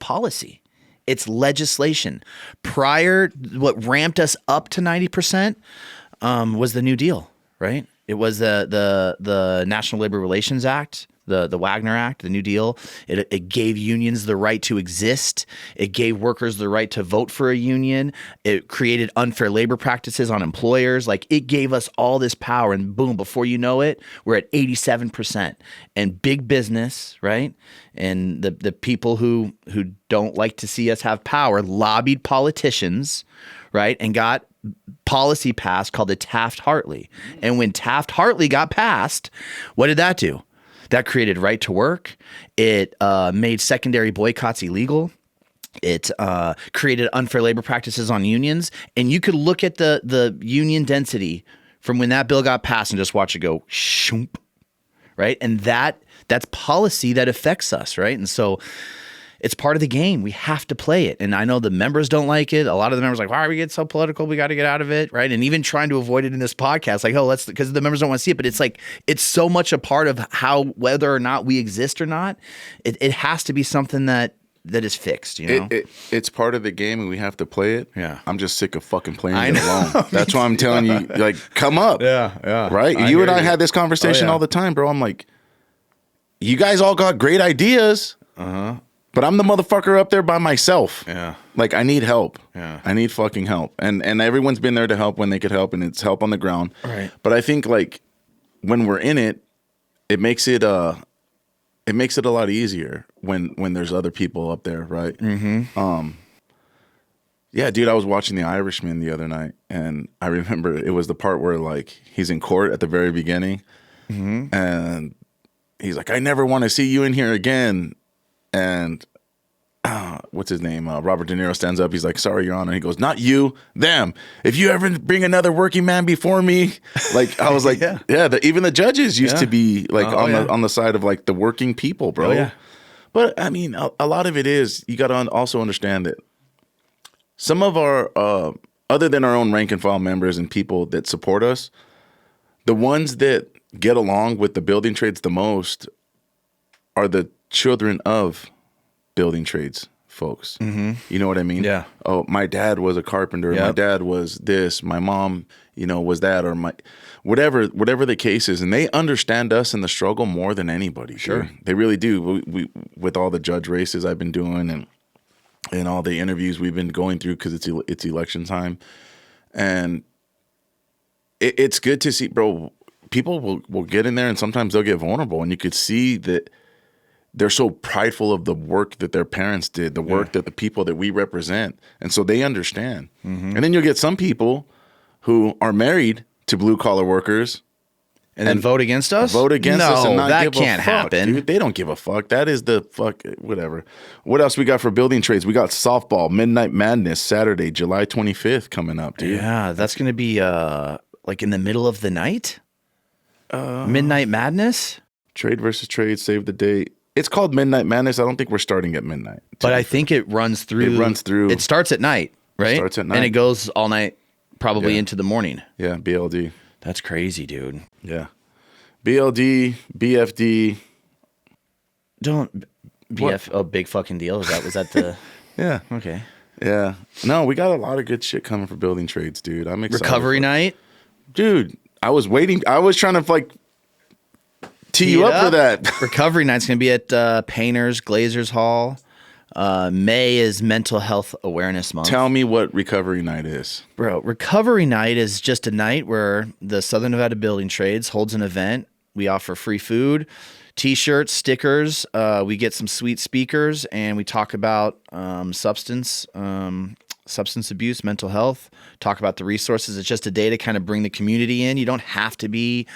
policy. It's legislation. Prior, what ramped us up to 90% was the New Deal, right? It was the National Labor Relations Act the Wagner Act, the New Deal. It gave unions the right to exist. It gave workers the right to vote for a union. It created unfair labor practices on employers. Like, it gave us all this power, and boom, before you know it, we're at 87%. And big business, right? And the people who don't like to see us have power lobbied politicians, right? And got policy passed called the Taft-Hartley. And when Taft-Hartley got passed, what did that do? That created right to work. It made secondary boycotts illegal. It created unfair labor practices on unions. And you could look at the union density from when that bill got passed and just watch it go shoomp, right? And that's policy that affects us, right? And so it's part of the game. We have to play it. And I know the members don't like it. A lot of the members are like, why are we getting so political? We got to get out of it, right? And even trying to avoid it in this podcast, like, oh, because the members don't want to see it. But it's like, it's so much a part of how, whether or not we exist or not, it has to be something that is fixed, you know? It's part of the game, and we have to play it. Yeah. I'm just sick of fucking playing it alone. That's why I'm telling you, like, come up. Yeah. Right? You and I had this conversation all the time, bro. I'm like, you guys all got great ideas. Uh-huh. But I'm the motherfucker up there by myself. Yeah. Like, I need help. Yeah. I need fucking help. And everyone's been there to help when they could help, and it's help on the ground. Right. But I think, like, when we're in it, it makes it a lot easier when there's other people up there, right? Mm-hmm. Yeah, dude, I was watching The Irishman the other night, and I remember it was the part where, like, he's in court at the very beginning, and he's like, I never want to see you in here again. And what's his name? Robert De Niro stands up. He's like, sorry, Your Honor. He goes, not you, them. If you ever bring another working man before me. Like, I was like, even the judges used to be like on the side of like the working people, bro. Oh, yeah. But I mean, a lot of it is, you got to also understand that some of our, other than our own rank and file members and people that support us, the ones that get along with the building trades the most are the children of building trades folks. Mm-hmm. You know what I mean? Yeah. Oh, my dad was a carpenter. Yep. My dad was this. My mom, was that, or my whatever the case is. And they understand us and the struggle more than anybody. Sure. Dude. They really do. We with all the judge races I've been doing and all the interviews we've been going through, because it's election time. And it's good to see, bro, people will get in there and sometimes they'll get vulnerable, and you could see that they're so prideful of the work that their parents did, the work that the people that we represent. And so they understand. Mm-hmm. And then you'll get some people who are married to blue collar workers and then vote against us? Vote against us and not that give can't a fuck, happen. Dude. They don't give a fuck. That is the fuck, whatever. What else we got for building trades? We got softball, Midnight Madness, Saturday, July 25th coming up, dude. Yeah, that's going to be like in the middle of the night? Midnight Madness? Trade versus trade, save the date. It's called Midnight Madness. I don't think we're starting at midnight. But I think it runs through. It starts at night, right? It starts at night. And it goes all night, probably into the morning. Yeah, BLD. That's crazy, dude. Yeah. BLD, BFD. Big fucking deal. Was that the... Yeah. Okay. Yeah. No, we got a lot of good shit coming for building trades, dude. I'm excited. Recovery night? Dude, I was waiting. I was trying to tee you up for that. Recovery night's going to be at Painters, Glazers Hall. May is Mental Health Awareness Month. Tell me what Recovery Night is. Bro, Recovery Night is just a night where the Southern Nevada Building Trades holds an event. We offer free food, T-shirts, stickers. We get some sweet speakers, and we talk about substance abuse, mental health, talk about the resources. It's just a day to kind of bring the community in. You don't have to be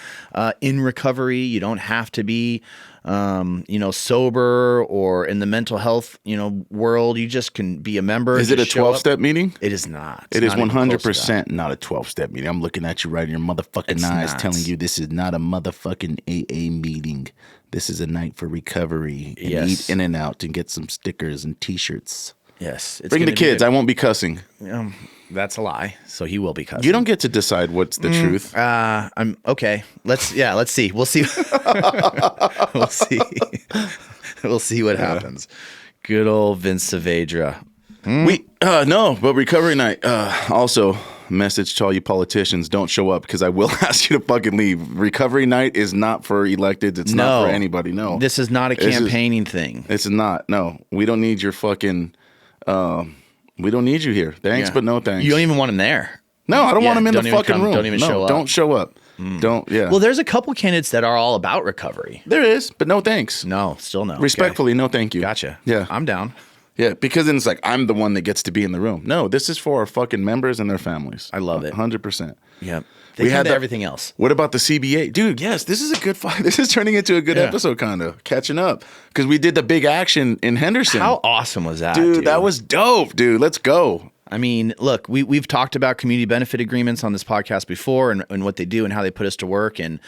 in recovery. You don't have to be, sober or in the mental health, world. You just can be a member. Is it a 12-step meeting? It is not. It is 100% not a 12-step meeting. I'm looking at you right in your motherfucking eyes telling you this is not a motherfucking AA meeting. This is a night for recovery and eat In and Out and get some stickers and T-shirts. Yes. Bring the kids. I won't be cussing. That's a lie. So he will be cussing. You don't get to decide what's the truth. I'm okay. Let's see. We'll see. We'll see. We'll see what happens. Good old Vince Saavedra. No, but Recovery Night. Also, message to all you politicians: don't show up because I will ask you to fucking leave. Recovery night is not for electeds. It's not for anybody. No, this is not a campaigning thing. It's not. No, we don't need your fucking. We don't need you here. Thanks, but no thanks. You don't even want him there. No, I don't want him in the fucking room. Don't even show up. Don't show up. Don't. Yeah. Well, there's a couple candidates that are all about recovery. There is, but no thanks. No, still no. Respectfully, no thank you. Gotcha. Yeah. I'm down. Yeah, because then it's like I'm the one that gets to be in the room. No, this is for our fucking members and their families. I love it. 100%. Yep. We had everything else. What about the CBA? Dude, yes, this is a good fight. This is turning into a good episode, kind of. Catching up. Because we did the big action in Henderson. How awesome was that, dude? That was dope, dude. Let's go. I mean, look, we've talked about community benefit agreements on this podcast before and what they do and how they put us to work. And,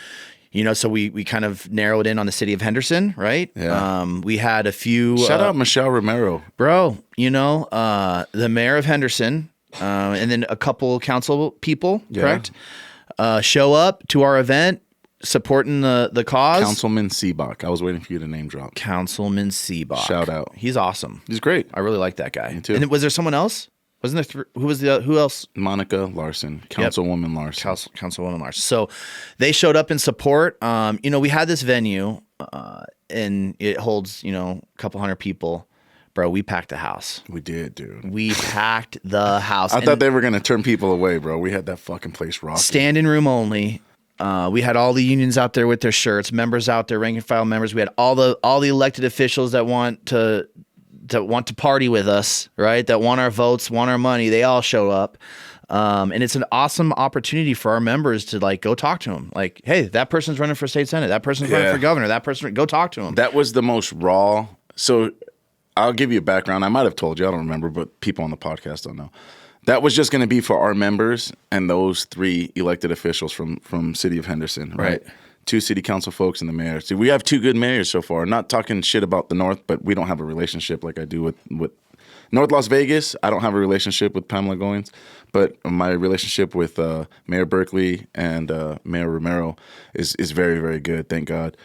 you know, so we kind of narrowed in on the city of Henderson, right? Yeah. We had a few. Shout out Michelle Romero. Bro, you know, the mayor of Henderson and then a couple council people, correct? Show up to our event supporting the cause. Councilman Seabach. I was waiting for you to name drop. Councilman Seabach. Shout out. He's awesome. He's great. I really like that guy. Me too. And was there someone else? Wasn't there who else? Monica Larson, Councilwoman Larson. Councilwoman Larson. So they showed up in support. You know, we had this venue and it holds, you know, a couple hundred people. Bro, we packed the house. We did, dude. We packed the house. I thought they were going to turn people away, bro. We had that fucking place rocking. Standing room only. We had all the unions out there with their shirts, members out there, rank and file members. We had all the elected officials that want to party with us, right? That want our votes, want our money. They all show up. And it's an awesome opportunity for our members to like go talk to them. Like, hey, that person's running for state senate. That person's running for governor. That person, go talk to them. That was the most raw. So I'll give you a background. I might have told you. I don't remember, but people on the podcast don't know. That was just going to be for our members and those 3 elected officials from City of Henderson, right? 2 city council folks and the mayor. See, we have 2 good mayors so far. Not talking shit about the North, but we don't have a relationship like I do with North Las Vegas. I don't have a relationship with Pamela Goins, but my relationship with Mayor Berkeley and Mayor Romero is very, very good. Thank God.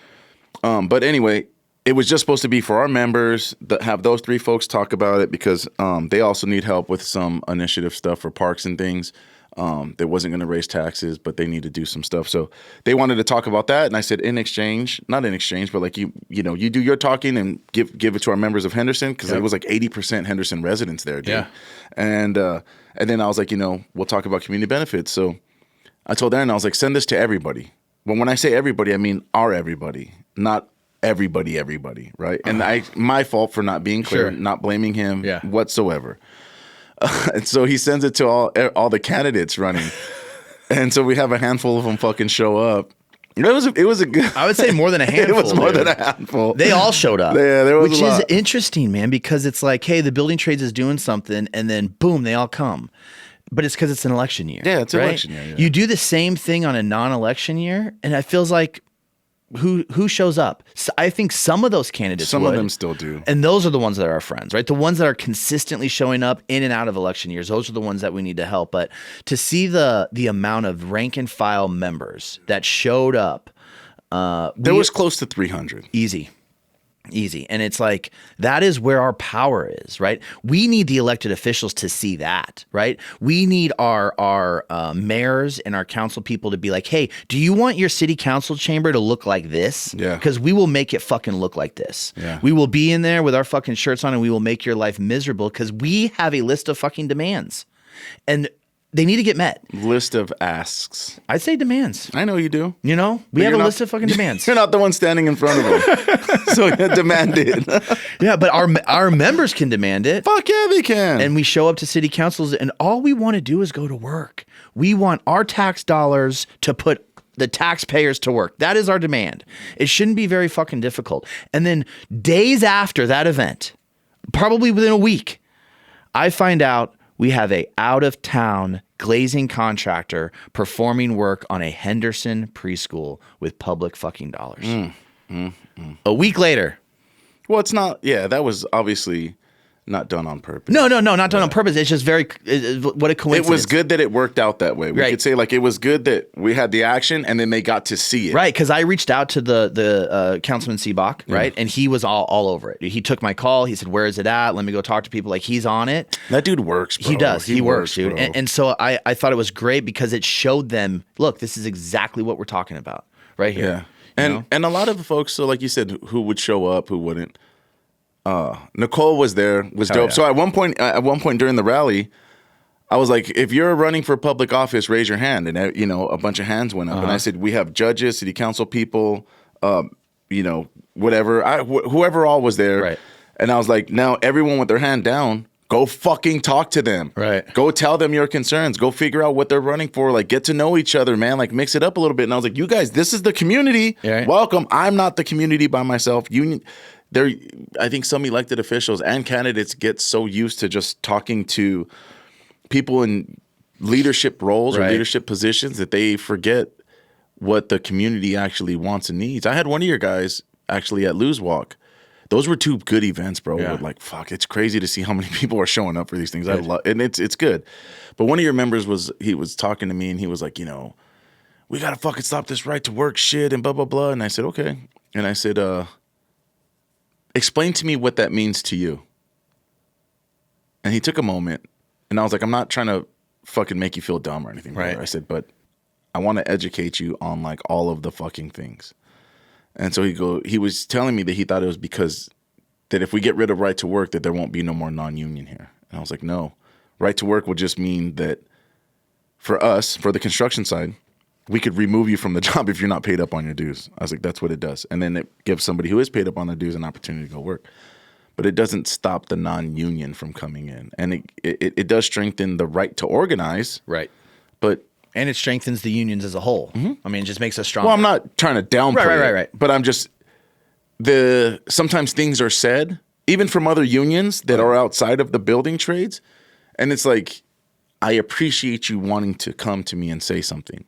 But anyway, it was just supposed to be for our members that have those 3 folks talk about it because they also need help with some initiative stuff for parks and things. That wasn't going to raise taxes, but they need to do some stuff. So they wanted to talk about that. And I said, not in exchange, but like, you know, you do your talking and give it to our members of Henderson. Because it was like 80% Henderson residents there, dude. Yeah. And then I was like, you know, we'll talk about community benefits. So I told Aaron, I was like, send this to everybody. But when I say everybody, I mean our everybody, not everybody, right? And my fault for not being clear, not blaming him whatsoever. And so he sends it to all the candidates running, and so we have a handful of them fucking show up. It was a good. I would say more than a handful. It was more than a handful. They all showed up. Yeah, there was which a lot. Is interesting, man, because it's like, hey, the building trades is doing something, and then boom, they all come. But it's because it's an election year. Yeah, it's an right? election year. Yeah. You do the same thing on a non-election year, and it feels like who shows up? So I think some of those candidates Some of them still do. And those are the ones that are our friends, right? The ones that are consistently showing up in and out of election years. Those are the ones that we need to help. But to see the amount of rank and file members that showed up. There was close to 300. Easy. And it's like, that is where our power is, right? We need the elected officials to see that, right? We need our mayors and our council people to be like, hey, do you want your city council chamber to look like this? Yeah. Because we will make it fucking look like this. Yeah. We will be in there with our fucking shirts on and we will make your life miserable because we have a list of fucking demands. And they need to get met. List of asks. I'd say demands. I know you do. You know, we have a list of fucking demands. You're not the one standing in front of them. So you demand it. Yeah, but our members can demand it. Fuck yeah, they can. And we show up to city councils and all we want to do is go to work. We want our tax dollars to put the taxpayers to work. That is our demand. It shouldn't be very fucking difficult. And then days after that event, probably within a week, I find out we have a out-of-town glazing contractor performing work on a Henderson preschool with public fucking dollars. A week later. Well, it's not. Yeah, that was obviously not done on purpose. No, not done on purpose. It's just what a coincidence. It was good that it worked out that way. We Right. could say like it was good that we had the action and then they got to see it. Right, because I reached out to the Councilman Seebach, right, and he was all over it. He took my call. He said, "Where is it at? Let me go talk to people." Like he's on it. That dude works, bro. He does. He works, dude. bro. And so I thought it was great because it showed them, look, this is exactly what we're talking about right here. Yeah. And a lot of the folks, so like you said, who would show up, who wouldn't. Nicole was there, was dope. yeah. So at one point during the rally, I was like, if you're running for public office, raise your hand. And a bunch of hands went up. And I said, we have judges, city council people, whatever, whoever all was there. Right. And I was like, now everyone with their hand down, go fucking talk to them. Right. Go tell them your concerns. Go figure out what they're running for. Like, get to know each other, man. Like, mix it up a little bit. And I was like, you guys, this is the community. Right. Welcome. I'm not the community by myself. I think some elected officials and candidates get so used to just talking to people in leadership roles or Right. leadership positions that they forget what the community actually wants and needs. I had one of your guys actually at Lose Walk. Those were two good events, bro. Yeah. Like, fuck, it's crazy to see how many people are showing up for these things. I Good. love, and it's good. But one of your members was talking to me, and he was like, we gotta fucking stop this right to work shit and blah blah blah. And I said, okay. And I said, explain to me what that means to you. And he took a moment, and I was like, I'm not trying to fucking make you feel dumb or anything. Right. Brother. I said, but I want to educate you on like all of the fucking things. And so he was telling me that he thought it was because that if we get rid of right to work, that there won't be no more non-union here. And I was like, no, right to work would just mean that for us, for the construction side, we could remove you from the job if you're not paid up on your dues. I was like, that's what it does. And then it gives somebody who is paid up on their dues an opportunity to go work. But it doesn't stop the non-union from coming in. And it does strengthen the right to organize. Right. But And it strengthens the unions as a whole. I mean, it just makes us stronger. well, I'm not trying to downplay Right. it, but I'm just sometimes things are said, even from other unions that are outside of the building trades, and it's like, I appreciate you wanting to come to me and say something,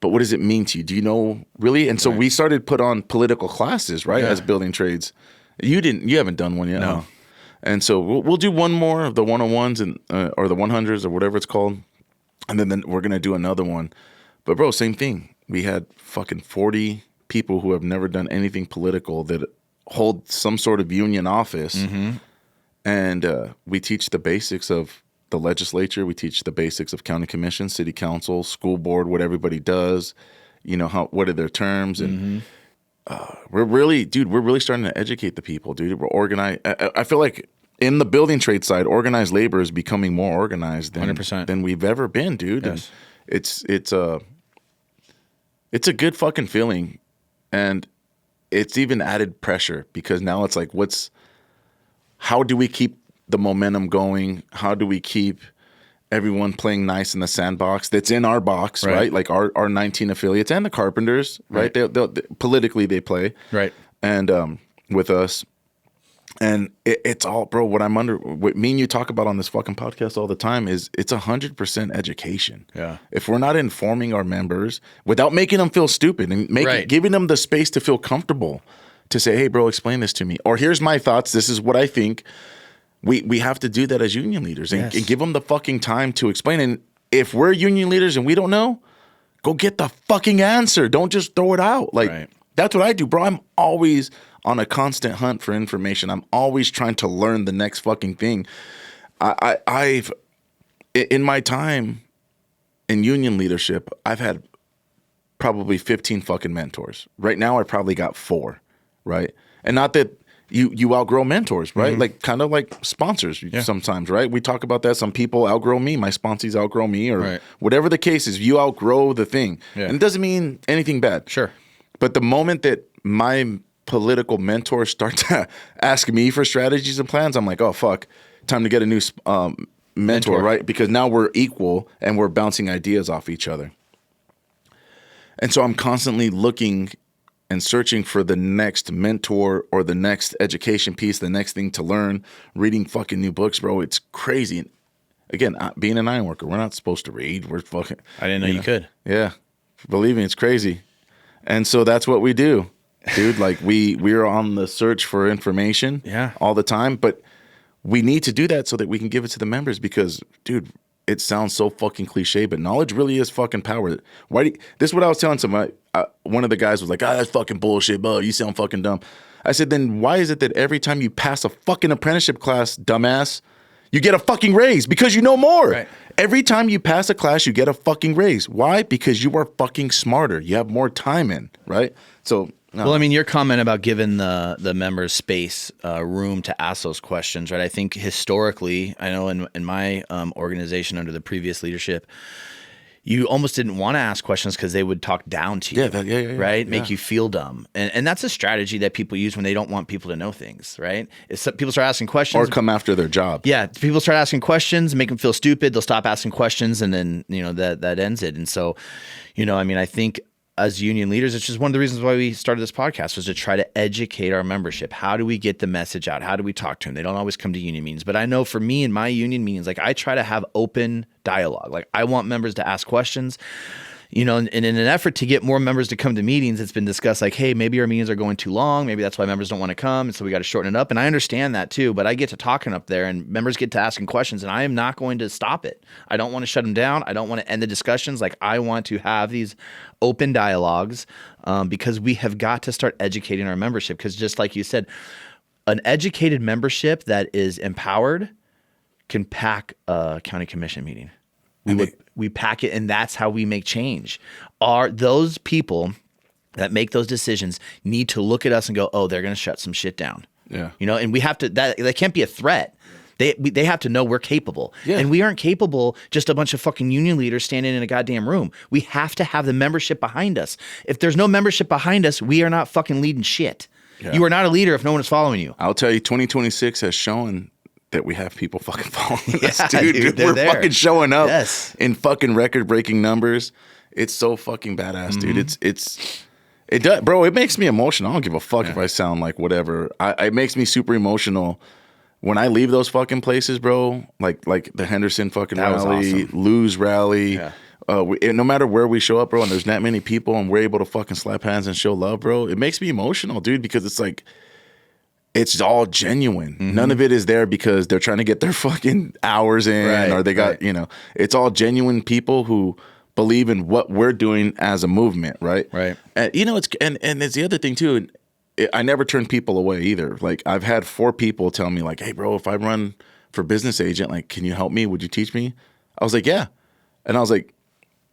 but what does it mean to you? Do you know really? And so we started put on political classes, right, as building trades. You haven't done one yet, No. huh? And so we'll do one more of the 101s and or the 100s or whatever it's called. And then we're going to do another one. But, bro, same thing. We had fucking 40 people who have never done anything political that hold some sort of union office. Mm-hmm. And we teach the basics of the legislature. We teach the basics of county commission, city council, school board, what everybody does, what are their terms. And we're really starting to educate the people, dude. We're organized. I feel like in the building trade side, organized labor is becoming more organized than 100%. than we've ever been, dude. Yes. And it's a good fucking feeling, and it's even added pressure because now it's like, how do we keep the momentum going? How do we keep everyone playing nice in the sandbox that's in our box, right? Like our 19 affiliates and the Carpenters, right? They'll politically they play, Right. and with us. And it's all, bro, what me and you talk about on this fucking podcast all the time is it's 100% education. Yeah. If we're not informing our members without making them feel stupid and Right. giving them the space to feel comfortable to say, hey, bro, explain this to me. Or here's my thoughts. This is what I think. We have to do that as union leaders and give them the fucking time to explain. And if we're union leaders and we don't know, go get the fucking answer. Don't just throw it out. Like, that's what I do, bro. I'm always on a constant hunt for information. I'm always trying to learn the next fucking thing. I've in my time in union leadership, I've had probably 15 fucking mentors. Right now, I probably got 4, right? And not that you outgrow mentors, right? Like kind of like sponsors sometimes, right? We talk about that. Some people outgrow me. My sponsees outgrow me, or whatever the case is. You outgrow the thing, and it doesn't mean anything bad. Sure. But the moment that my political mentors start to ask me for strategies and plans, I'm like, oh, fuck, time to get a new mentor, right? Because now we're equal and we're bouncing ideas off each other. And so I'm constantly looking and searching for the next mentor or the next education piece, the next thing to learn, reading fucking new books, bro. It's crazy. And again, being an iron worker, we're not supposed to read. We're fucking... I didn't know you could. Yeah. Believe me, it's crazy. And so that's what we do, dude. Like we're on the search for information all the time, but we need to do that so that we can give it to the members because, dude, it sounds so fucking cliche, but knowledge really is fucking power. This is what I was telling somebody. One of the guys was like, that's fucking bullshit, bro. You sound fucking dumb. I said, then why is it that every time you pass a fucking apprenticeship class, dumbass, you get a fucking raise? Because you know more. Right. Every time you pass a class, you get a fucking raise. Why? Because you are fucking smarter. You have more time in, right? So... No. Well, I mean, your comment about giving the members space, room to ask those questions, right? I think historically, I know in my organization under the previous leadership, you almost didn't want to ask questions because they would talk down to you, right? Make you feel dumb. And that's a strategy that people use when they don't want people to know things, right? If people start asking questions. Or come after their job. Yeah, people start asking questions, make them feel stupid. They'll stop asking questions, and then, that ends it. And so, I mean, I think as union leaders, it's just one of the reasons why we started this podcast was to try to educate our membership. How do we get the message out? How do we talk to them? They don't always come to union meetings, but I know for me in my union meetings, like I try to have open dialogue. Like I want members to ask questions, and in an effort to get more members to come to meetings, it's been discussed like, hey, maybe our meetings are going too long. Maybe that's why members don't want to come. And so we got to shorten it up. And I understand that too, but I get to talking up there and members get to asking questions and I am not going to stop it. I don't want to shut them down. I don't want to end the discussions. Like I want to have these open dialogues because we have got to start educating our membership. Because just like you said, an educated membership that is empowered can pack a county commission meeting. We pack it, and that's how we make change. Are those people that make those decisions need to look at us and go, oh, they're going to shut some shit down. Yeah. And we have to, that can't be a threat. They have to know we're capable. Yeah. And we aren't capable just a bunch of fucking union leaders standing in a goddamn room. We have to have the membership behind us. If there's no membership behind us, we are not fucking leading shit. Yeah. You are not a leader if no one is following you. I'll tell you, 2026 has shown that we have people fucking following us, dude. We're there. Fucking showing up in fucking record-breaking numbers. It's so fucking badass, dude. It does, bro. It makes me emotional. I don't give a fuck if I sound like whatever. It makes me super emotional when I leave those fucking places, bro. Like the Henderson fucking rally, awesome. Lou's rally. Yeah. No matter where we show up, bro, and there's not many people, and we're able to fucking slap hands and show love, bro. It makes me emotional, dude, because it's like. It's all genuine. Mm-hmm. None of it is there because they're trying to get their fucking hours in or they got, it's all genuine people who believe in what we're doing as a movement, right? Right. And, it's the other thing too. I never turn people away either. Like I've had 4 people tell me like, hey bro, if I run for business agent, like, can you help me? Would you teach me? I was like, yeah. And I was like,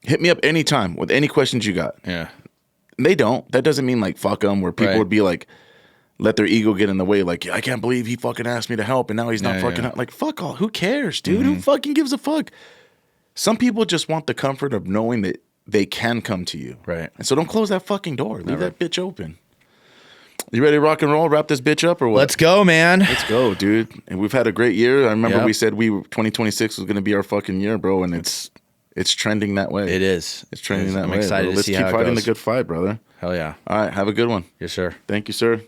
hit me up anytime with any questions you got. Yeah. And they don't. That doesn't mean like, fuck them, where people would be like, let their ego get in the way. Like, I can't believe he fucking asked me to help and now he's not fucking out. Like, fuck all. Who cares, dude? Mm-hmm. Who fucking gives a fuck? Some people just want the comfort of knowing that they can come to you. Right. And so don't close that fucking door. Leave that bitch open. You ready to rock and roll? Wrap this bitch up or what? Let's go, man. Let's go, dude. And we've had a great year. I remember we said 2026 was going to be our fucking year, bro. And it's trending that way. It is. It's trending that way. I'm excited to see how it goes. Let's keep fighting the good fight, brother. Hell yeah. All right. Have a good one. Yes, sir. Thank you, sir.